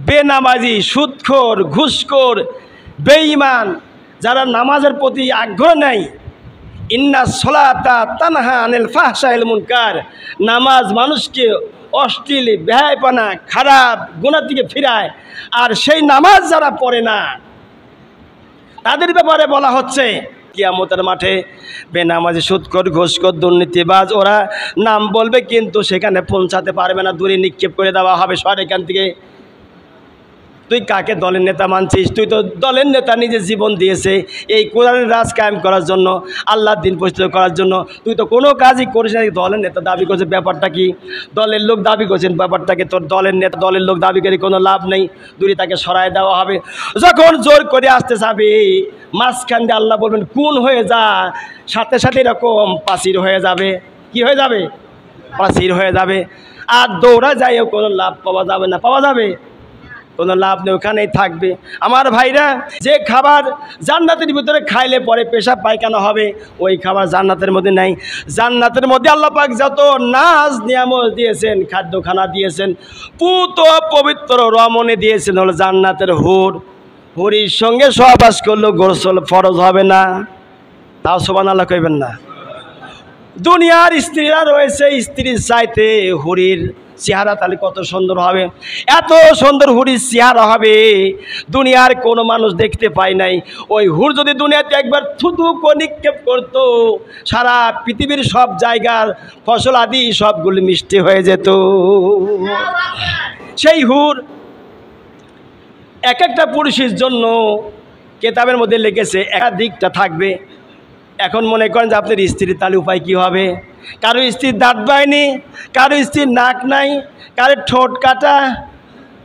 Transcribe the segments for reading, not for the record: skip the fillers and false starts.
বেনামাজি, সুদখোর, ঘুষখোর, বেঈমান যারা নামাজের প্রতি আগ্রহ নেই, ইন্না সলাতা তানহা আনিল ফাহশাইল মুনকার, নামাজ মানুষকে অশ্লীল, বেহায়াপনা, খারাপ গুনাহ থেকে ফিরায়। আর সেই নামাজ যারা পড়ে না তাদের ব্যাপারে বলা হচ্ছে কিয়ামতের মাঠে বেনামাজি, সুদখোর, ঘুষখোর, দুর্নীতিবাজ ওরা নাম বলবে কিন্তু সেখানে পৌঁছাতে পারবে না, দূরে নিক্ষেপ করে দেওয়া হবে। সর এখান থেকে। তুই কাকে দলের নেতা মানছিস? তুই তো দলের নেতা নিজে জীবন দিয়েছে এই কোরআনের রাজ কায়েম করার জন্য, আল্লাহর দিন প্রতিষ্ঠা করার জন্য। তুই তো কোনো কাজই করিস না, দলের নেতা দাবি করছে। ব্যাপারটা কি? দলের লোক দাবি করছেন ব্যাপারটাকে। তোর দলের নেতা, দলের লোক দাবি করে কোনো লাভ নেই, দূরে তাকে সরায় দেওয়া হবে। যখন জোর করে আসতে যাবে মাঝখান দিয়ে আল্লাহ বলবেন কোন হয়ে যা, সাথে সাথে এরকম পাসির হয়ে যাবে। কি হয়ে যাবে? পাসির হয়ে যাবে। আর দৌড়া যাইও কোনো লাভ পাওয়া যাবে না। পাওয়া যাবে? কোনো লাভ নেই, ওখানেই থাকবে। আমার ভাইরা, যে খাবার জান্নাতের ভিতরে খাইলে পরে পেশাব পায়খানা হবে, ওই খাবার জান্নাতের মধ্যে নাই। জান্নাতের মধ্যে আল্লাহ পাক যত নাজ নিয়ামত দিয়েছেন, খাদ্যখানা দিয়েছেন, পুত পবিত্র রমণে দিয়েছেন হলো জান্নাতের হুর। হুরির সঙ্গে সহবাস করলেও গোসল ফরজ হবে না। তাও সুবহানাল্লাহ কইবেন না? দুনিয়ার স্ত্রীরা রয়েছে, স্ত্রীর চাইতে হুরির চেহারা তাহলে কত সুন্দর হবে। এত সুন্দর হুরির চেহারা হবে দুনিয়ার কোনো মানুষ দেখতে পায় নাই। ওই হুর যদি দুনিয়াতে একবার থুতু নিক্ষেপ করতো, সারা পৃথিবীর সব জায়গার ফসল আদি সবগুলি মিষ্টি হয়ে যেত। সেই হুর এক একটা পুরুষের জন্য কেতাবের মধ্যে লিখেছে একাধিকটা থাকবে। এখন মনে করেন যে আপনার স্ত্রীর তাহলে উপায় কী হবে? কারো স্ত্রীর দাঁত বাইনি, কারো স্ত্রীর নাক নাই, কারো ঠোঁট কাটা,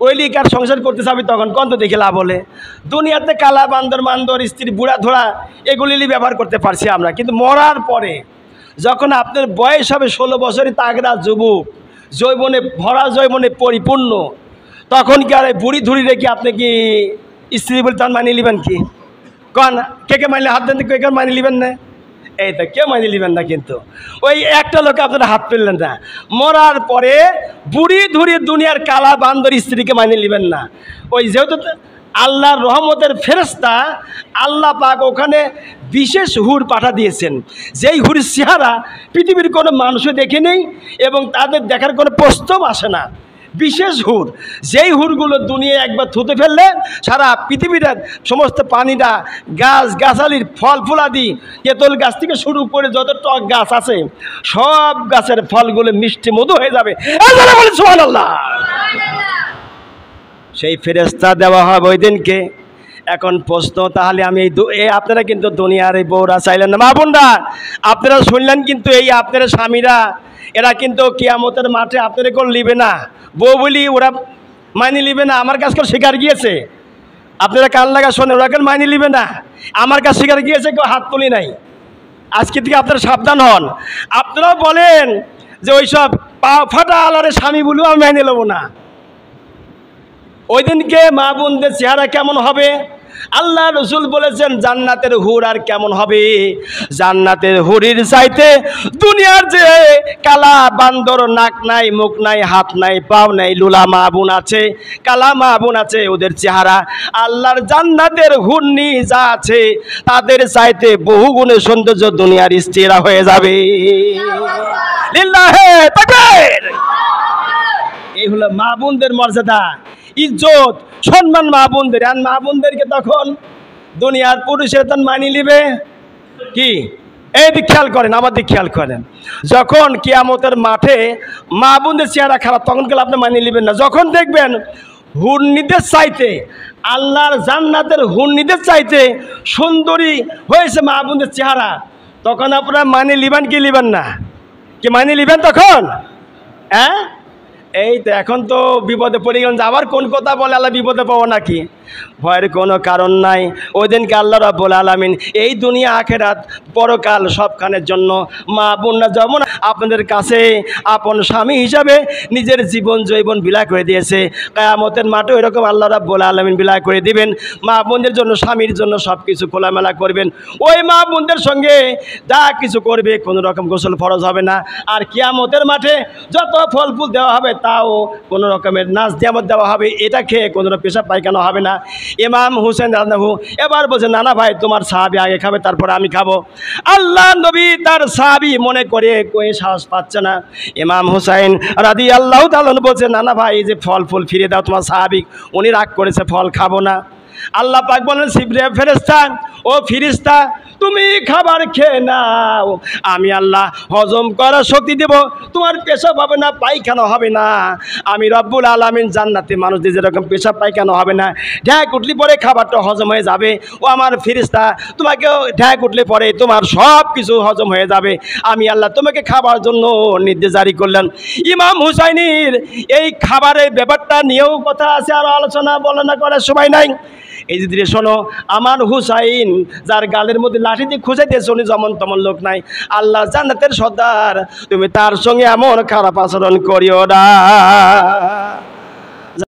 ওইলি কার সংসার করতে যাবে তখন কত দেখে লাভ হলে? দুনিয়াতে কালা বান্দর মান্দর স্ত্রী বুড়া ধরা এগুলি ব্যবহার করতে পারছি আমরা, কিন্তু মরার পরে যখন আপনার বয়স হবে 16 বছরই তাগড়া যুবক, যৌবনে ভরা, যৌবনে পরিপূর্ণ, তখন কি আর বুড়ি ধুড়ি রেখে আপনি কি স্ত্রী বলে তখন মানিয়ে নেবেন কি? কন কে কে মানলে হাত দেন, কে কে মানিয়ে নেবেন না? এই তো কেউ মানিয়ে নেবেন না। কিন্তু ওই একটা লোকে আপনারা হাত তুললেন না। মরার পরে বুড়ি ধুড়ি দুনিয়ার কালা বান্দর স্ত্রীকে মানিয়ে নেবেন না। ওই যেহেতু আল্লাহর রহমতের ফেরেশতা, আল্লাহ পাক ওখানে বিশেষ হুর পাঠা দিয়েছেন, যেই হুরের চেহারা পৃথিবীর কোনো মানুষও দেখে নেই এবং তাদের দেখার কোনো প্রশ্নও আসে না। বিশেষ হুর, যেই হুরগুলো দুনিয়ায় একবার থুতে ফেললে সারা পৃথিবীর সমস্ত পানিটা, গাছ গাছালির ফল ফুলাদি, তেঁতুল গাছ থেকে শুরু করে যত টক গাছ আছে সব গাছের ফলগুলো মিষ্টি মধু হয়ে যাবে। সুবহানাল্লাহ। সেই ফেরেশতা দেওয়া হবে ওই দিনকে। এখন প্রশ্ন, তাহলে আমি এই আপনারা কিন্তু দুনিয়ার এই বউরা চাইলেন না, মা বোনরা আপনারা শুনলেন, কিন্তু এই আপনারা স্বামীরা এরা কিন্তু কিয়ামতের মাঠে আপনারা কোন লিবে না, বউ বলি ওরা মাইনে লিবে না। আমার কাছে কেউ শিকার গিয়েছে? আপনারা কান লাগা শোনেন, ওরা কেন মাইনে লিবে না? আমার কাছে শিকার গিয়েছে, কেউ হাত তুলি নাই। আজকে থেকে আপনারা সাবধান হন। আপনারাও বলেন যে ওইসব পা ফাটা আলারে স্বামী বলেও আমি মাইনে নেবো না। ওই দিনকে মা বোনদের চেহারা কেমন হবে? আল্লাহ রসুল বলেছেন জান্নাতের হুর আর কেমন হবে? জান্নাতের হুরির চাইতে দুনিয়ার যে কালা বান্দর, নাক নাই, মুখ নাই, হাত নাই, পাও নাই, লুলা মা বোন আছে, কালা মা বোন আছে, ওদের চেহারা আল্লাহর জান্নাতের হুরনি যা আছে তাদের চাইতে বহু গুণে সৌন্দর্য দুনিয়ার স্ত্রীরা হয়ে যাবে। লিল্লাহে তাকবীর। এই হলো মা বোনদের মর্যাদা, ইজ্জত, সম্মান মা বোনদের। আর মা বোনদেরকে তখন দুনিয়ার পুরুষের তখন মানিয়ে নিবে কি? এই দিক খেয়াল করেন, আমার দিক খেয়াল করেন। যখন কিয়ামতের মাঠে মা বোনদের চেহারা খারাপ, তখন কেউ আপনি মানিয়ে নেবেন না। যখন দেখবেন হুরনিদের চাইতে, আল্লাহর জান্নাতের হুরনিদের চাইতে সুন্দরী হয়েছে মা বোনদের চেহারা, তখন আপনারা মানিয়ে নেবেন কি নেবেন না? কি মানিয়ে নেবেন তখন? হ্যাঁ, এই তো এখন তো বিপদে পড়ে গেলেন যে আবার কোন কথা বলে আল্লাহ বিপদে পাবো নাকি? ভয়ের কোনো কারণ নাই। ওই দিনকে আল্লাহ রাব্বুল আলামিন এই দুনিয়া আখেরাত পরকাল সবখানের জন্য মা বোনরা যেমন আপনাদের কাছে আপন স্বামী হিসাবে নিজের জীবন জৈবন বিলা করে দিয়েছে, কিয়ামতের মাঠে এরকম আল্লাহ রাব্বুল আলামিন বিলা করে দিবেন। মা বোনদের জন্য স্বামীর জন্য সব কিছু খোলামেলা করবেন। ওই মা বোনদের সঙ্গে যা কিছু করবে কোনো রকম গোসল ফরজ হবে না। আর কিয়ামতের মাঠে যত ফল ফুল দেওয়া হবে তাও কোনো রকমের নাচ দিয়ামত দেওয়া হবে, এটা খেয়ে কোনো পেশাব পায়খানা হবে না। ইমাম হুসেন রাদিয়াল্লাহু এবার বলছে, নানা ভাই তোমার সাহাবী আগে খাবে তারপরে আমি খাবো। আল্লাহ নবী তার সাহাবী মনে করে কই সাহস পাচ্ছে না। ইমাম হুসাইন রাদিয়াল্লাহু তাআলা বলছে, নানা ভাই এই যে ফল ফুল ফিরে দাও, তোমার সাহাবী উনি রাগ করেছে ফল খাবো না। আল্লাহ পাক বলেন, জিবরিল ফেরেশতা ও ফেরেশতা তুমি খাবার খেয়ে নাও, আমি আল্লাহ হজম করার শক্তি দেব, তোমার পেশাব হবে না পায়খানা হবে না। আমি রব্বুল আলামিন জান্নাতে মানুষদের যেরকম পেশাব পায়খানা হবে না, ঢ্যাক উঠলে পরে খাবারটা হজম হয়ে যাবে। ও আমার ফেরেশতা তোমাকেও ঢ্যাক উঠলে পরে তোমার সব কিছু হজম হয়ে যাবে। আমি আল্লাহ তোমাকে খাবার জন্য নির্দেশ জারি করলাম। ইমাম হুসাইনের এই খাবারের ব্যাপারটা নিয়েও কথা আছে, আর আলোচনা বর্ণনা করার সময় নাই। এই যে শোনো, আমার হুসাইন যার গালের মধ্যে লাঠি দিয়ে খুঁজাইতেছে উনি যেমন তেমন লোক নাই, আল্লাহ জান্নাতের সর্দার, তুমি তার সঙ্গে এমন খারাপ আচরণ করিও না।